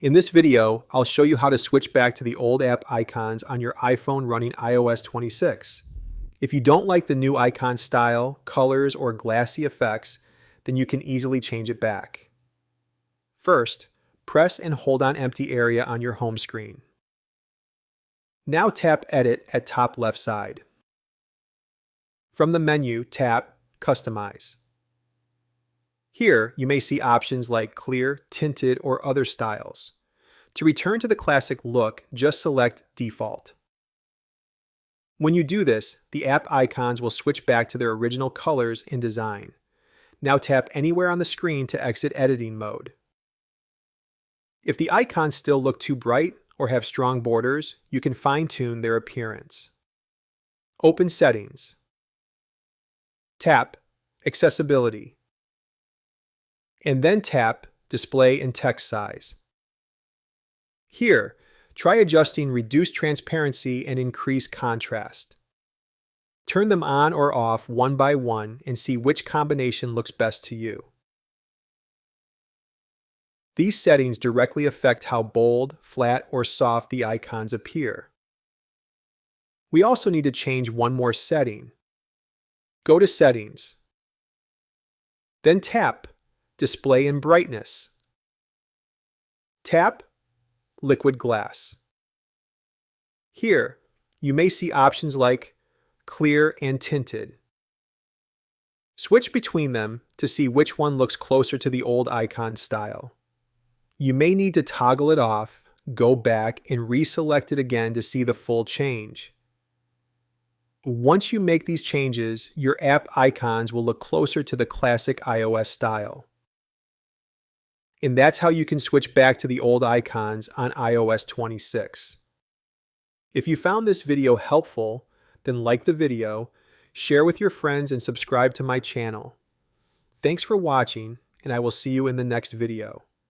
In this video, I'll show you how to switch back to the old app icons on your iPhone running iOS 26. If you don't like the new icon style, colors, or glassy effects, then you can easily change it back. First, press and hold on empty area on your home screen. Now tap Edit at top left side. From the menu, tap Customize. Here, you may see options like clear, tinted, or other styles. To return to the classic look, just select Default. When you do this, the app icons will switch back to their original colors and design. Now tap anywhere on the screen to exit editing mode. If the icons still look too bright or have strong borders, you can fine-tune their appearance. Open Settings. Tap Accessibility. And then tap Display and Text Size. Here, try adjusting Reduce Transparency and Increase Contrast. Turn them on or off one by one and see which combination looks best to you. These settings directly affect how bold, flat, or soft the icons appear. We also need to change one more setting. Go to Settings. Then tap Display and Brightness. Tap Liquid Glass. Here, you may see options like Clear and Tinted. Switch between them to see which one looks closer to the old icon style. You may need to toggle it off, go back, and reselect it again to see the full change. Once you make these changes, your app icons will look closer to the classic iOS style. And that's how you can switch back to the old icons on iOS 26. If you found this video helpful, then like the video, share with your friends, and subscribe to my channel. Thanks for watching, and I will see you in the next video.